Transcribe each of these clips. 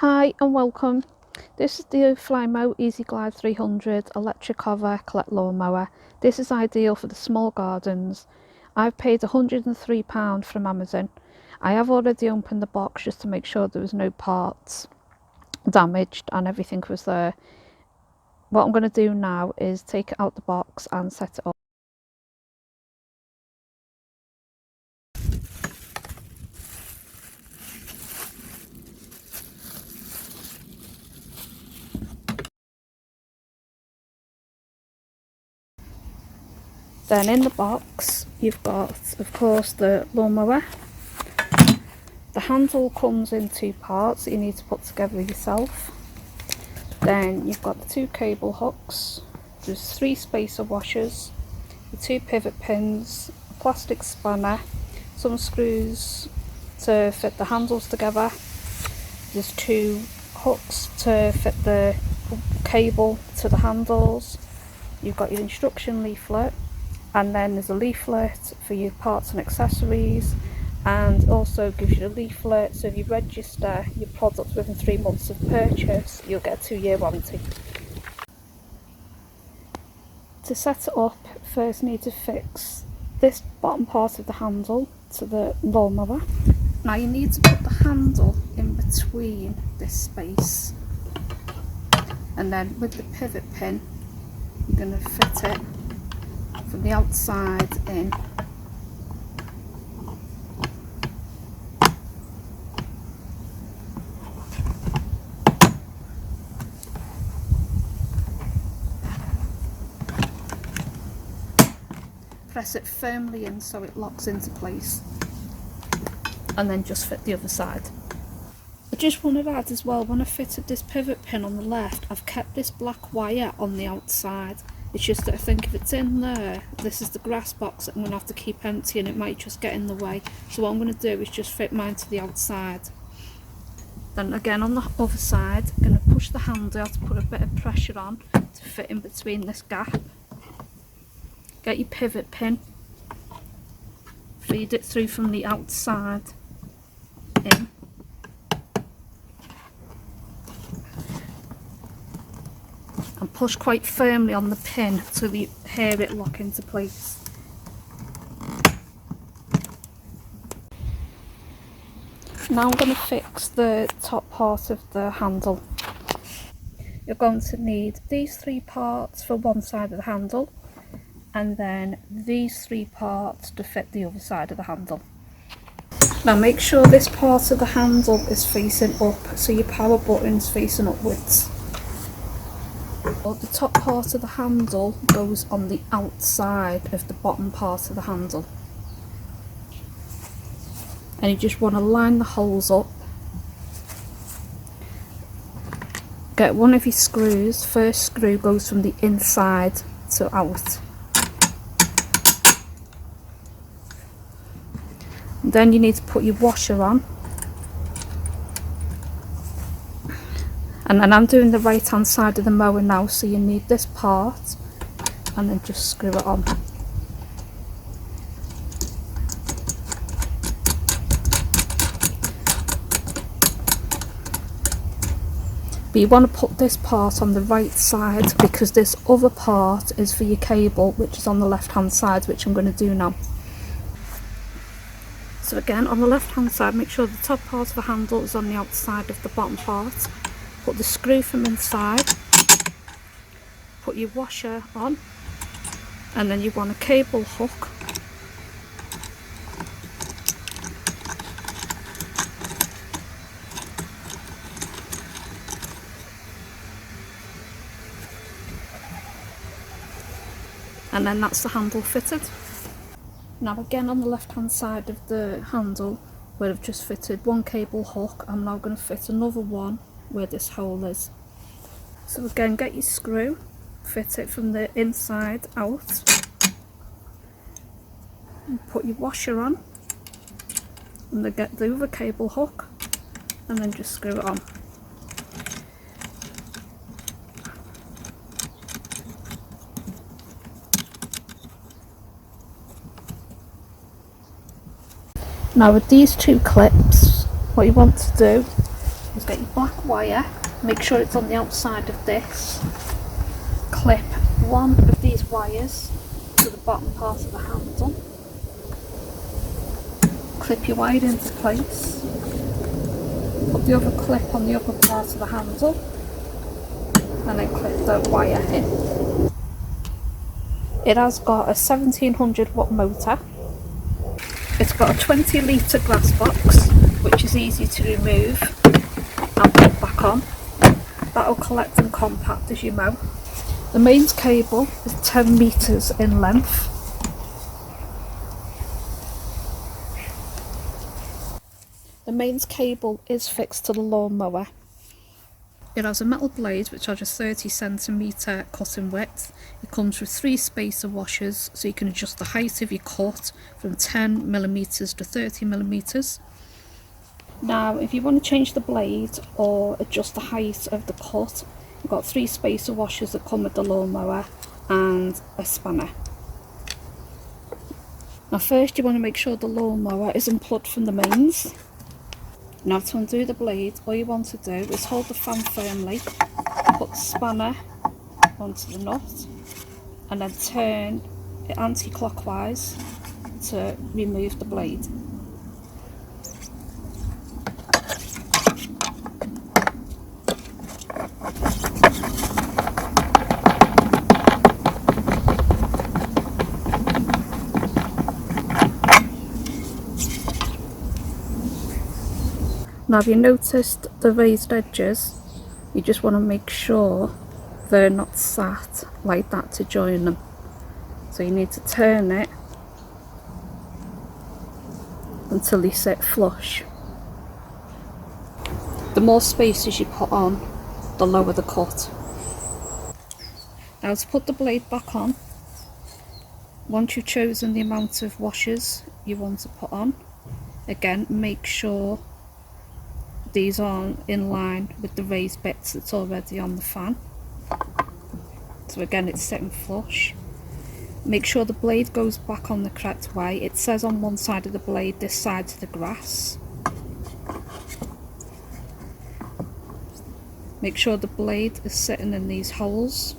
Hi and welcome. This is the Flymo Easiglide 300 electric hover collect lawnmower. This is ideal for the small gardens. I've paid £103 from Amazon. I have already opened the box just to make sure there was no parts damaged and everything was there. What I'm going to do now is take it out the box and set it up. Then in the box you've got, of course, the lawnmower. The handle comes in two parts that you need to put together yourself. Then you've got the two cable hooks, there's three spacer washers, the two pivot pins, a plastic spanner, some screws to fit the handles together, there's two hooks to fit the cable to the handles, you've got your instruction leaflet, and then there's a leaflet for your parts and accessories, and also gives you a leaflet so if you register your product within 3 months of purchase you'll get a 2-year warranty. To set it up, first need to fix this bottom part of the handle to the lawnmower. Now you need to put the handle in between this space, and then with the pivot pin you're going to fit it from the outside in. Press it firmly in so it locks into place, and then just fit the other side. I just want to add as well, when I fitted this pivot pin on the left, I've kept this black wire on the outside. It's just that I think if it's in there, this is the grass box that I'm going to have to keep empty and it might just get in the way. So what I'm going to do is just fit mine to the outside. Then again on the other side, I'm going to push the handle to put a bit of pressure on to fit in between this gap. Get your pivot pin, feed it through from the outside in, and push quite firmly on the pin till you hear it lock into place. Now I'm going to fix the top part of the handle. You're going to need these three parts for one side of the handle, and then these three parts to fit the other side of the handle. Now make sure this part of the handle is facing up, so your power button's facing upwards. The top part of the handle goes on the outside of the bottom part of the handle, and you just want to line the holes up. Get one of your screws. First screw goes from the inside to out. Then you need to put your washer on, and then I'm doing the right hand side of the mower now, so you need this part and then just screw it on. But you want to put this part on the right side because this other part is for your cable, which is on the left hand side, which I'm going to do now. So again, on the left hand side, make sure the top part of the handle is on the outside of the bottom part. Put the screw from inside, put your washer on, and then you want a cable hook. And then that's the handle fitted. Now again, on the left hand side of the handle where I've just fitted one cable hook, I'm now going to fit another one where this hole is. So again, get your screw, fit it from the inside out, and put your washer on, and then get the other cable hook and then just screw it on. Now with these two clips, what you want to do is get your black wire, make sure it's on the outside of this, clip one of these wires to the bottom part of the handle, clip your wire into place, put the other clip on the upper part of the handle, and then clip the wire in. It has got a 1700 watt motor. It's got a 20 litre glass box, which is easy to remove and put back on. That will collect and compact as you mow. The mains cable is 10 metres in length. The mains cable is fixed to the lawnmower. It has a metal blade which has a 30cm cut in width. It comes with 3 spacer washers, so you can adjust the height of your cut from 10mm to 30mm. Now if you want to change the blade or adjust the height of the cut, you've got 3 spacer washers that come with the lawnmower and a spanner. Now first you want to make sure the lawnmower is unplugged from the mains. Now to undo the blade, all you want to do is hold the fan firmly, put the spanner onto the nut, and then turn it anti-clockwise to remove the blade. Now if you noticed the raised edges, you just want to make sure they're not sat like that to join them. So you need to turn it until they sit flush. The more spaces you put on, the lower the cut. Now to put the blade back on, once you've chosen the amount of washers you want to put on, again make sure these are in line with the raised bits that's already on the fan. So again it's sitting flush. Make sure the blade goes back on the correct way. It says on one side of the blade, this side to the grass. Make sure the blade is sitting in these holes.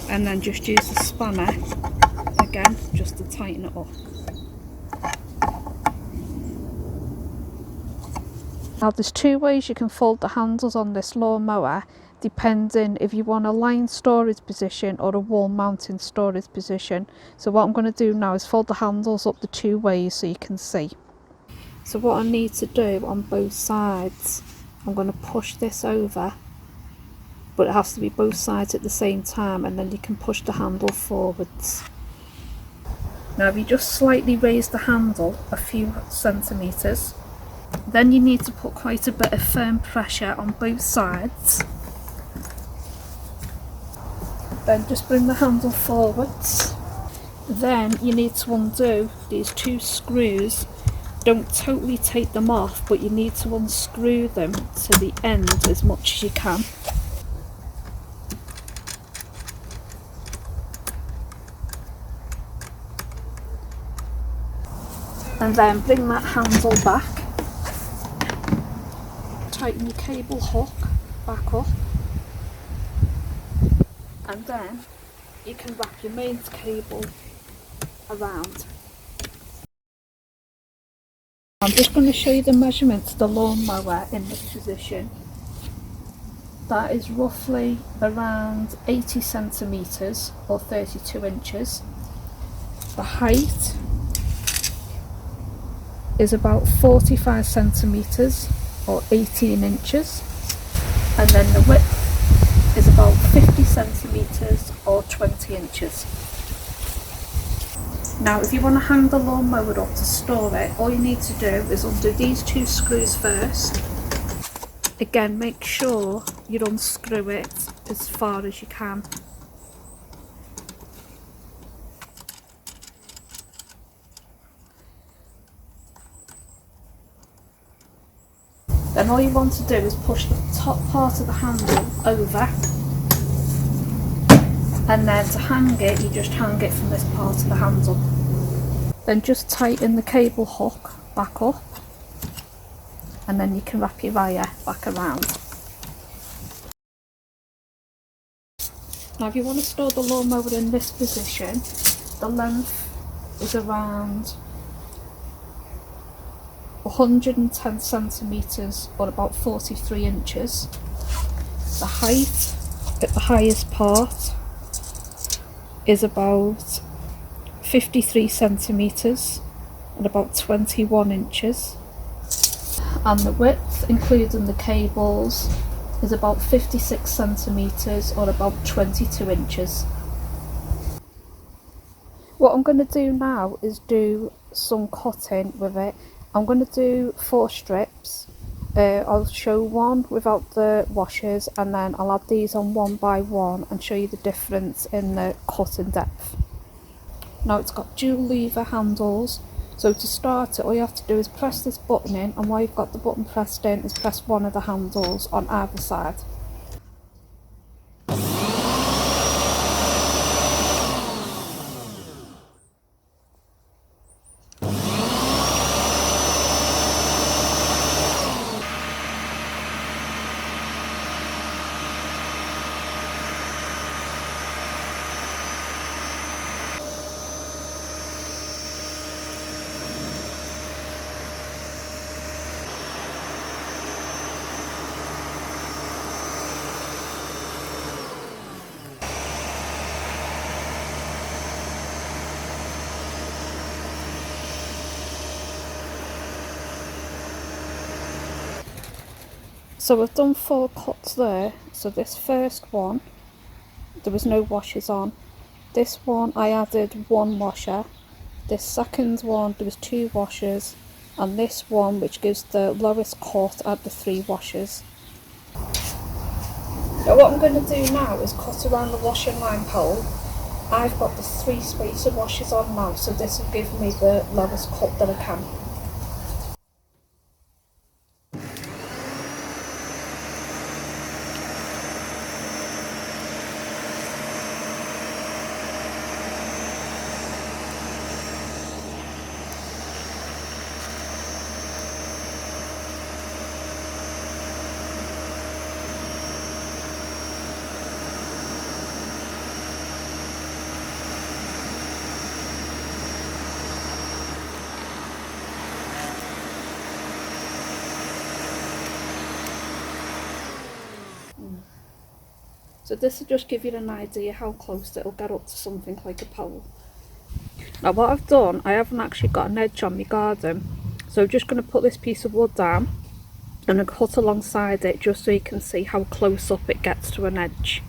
And then just use the spanner again just to tighten it up. Now there's 2 ways you can fold the handles on this lawnmower, depending if you want a line storage position or a wall mounting storage position. So what I'm going to do now is fold the handles up the 2 ways so you can see. So what I need to do on both sides, I'm going to push this over, but it has to be both sides at the same time, and then you can push the handle forwards. Now if you just slightly raise the handle a few centimetres, then you need to put quite a bit of firm pressure on both sides. Then just bring the handle forwards. Then you need to undo these 2 screws. Don't totally take them off, but you need to unscrew them to the end as much as you can. And then bring that handle back, tighten your cable hook back up, and then you can wrap your mains cable around. I'm just going to show you the measurements of the lawnmower in this position. That is roughly around 80 centimetres or 32 inches. The height is about 45 centimetres or 18 inches, and then the width is about 50 centimetres or 20 inches. Now if you want to hang the lawnmower up to store it, all you need to do is undo these 2 screws first. Again, make sure you unscrew it as far as you can. Then all you want to do is push the top part of the handle over, And then to hang it, you just hang it from this part of the handle. Then just tighten the cable hook back up, and then you can wrap your wire back around. Now if you want to store the lawnmower in this position, the length is around 110 centimetres or about 43 inches. The height at the highest part is about 53 centimetres and about 21 inches. And the width, including the cables, is about 56 centimetres or about 22 inches. What I'm going to do now is do some cutting with it. I'm going to do 4 strips. I'll show one without the washers, and then I'll add these on one by one and show you the difference in the cutting depth. Now it's got dual lever handles, so to start it all you have to do is press this button in, and while you've got the button pressed in is press one of the handles on either side. So I've done 4 cuts there. So this first one, there was no washers on. This one I added 1 washer. This second one there was 2 washers, and this one, which gives the lowest cut, add the 3 washers. Now what I'm going to do now is cut around the washing line pole. I've got the 3 spacer washers on now, so this will give me the lowest cut that I can. So this will just give you an idea how close it'll get up to something like a pole. Now what I've done, I haven't actually got an edge on my garden, so I'm just going to put this piece of wood down and I'll cut alongside it just so you can see how close up it gets to an edge.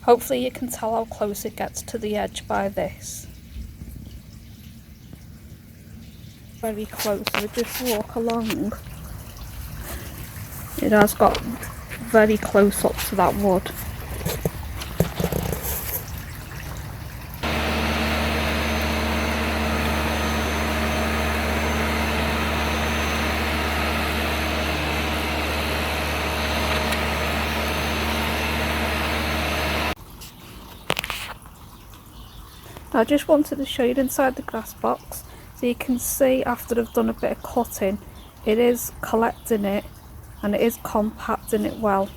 Hopefully you can tell how close it gets to the edge by this. Very close, so just walk along. It has got very close up to that wood. I just wanted to show you inside the grass box, so you can see after I've done a bit of cutting, it is collecting it and it is compacting it well.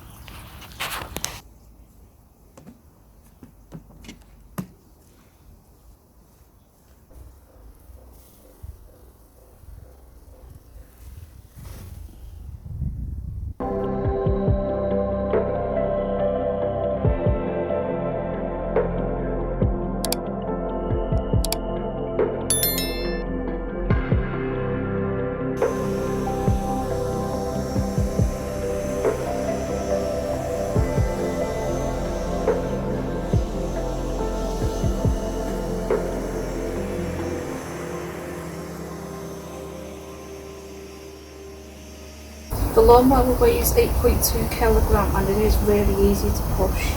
The lawnmower weighs 8.2 kg and it is really easy to push.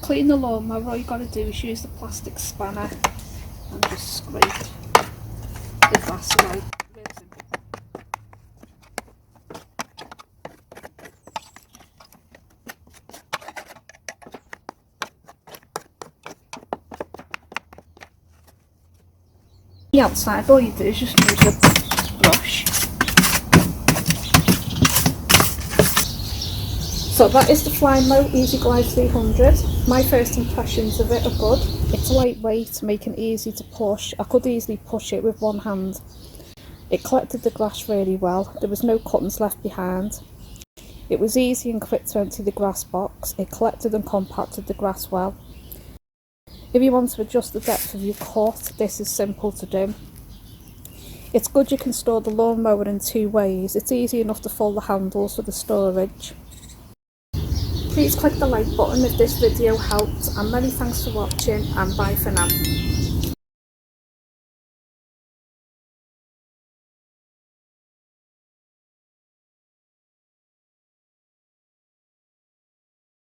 clean the lawnmower, all you got to do is use the plastic spanner and just scrape the grass away. Really simple. The outside, all you do is just use a brush. So that is the Flymo Easiglide 300. My first impressions of it are good. It's lightweight, making it easy to push. I could easily push it with one hand. It collected the grass really well. There was no cuttings left behind. It was easy and quick to empty the grass box. It collected and compacted the grass well. If you want to adjust the depth of your cut, this is simple to do. It's good you can store the lawnmower in two ways. It's easy enough to fold the handles for the storage. Please click the like button if this video helped, and many thanks for watching, and bye for now.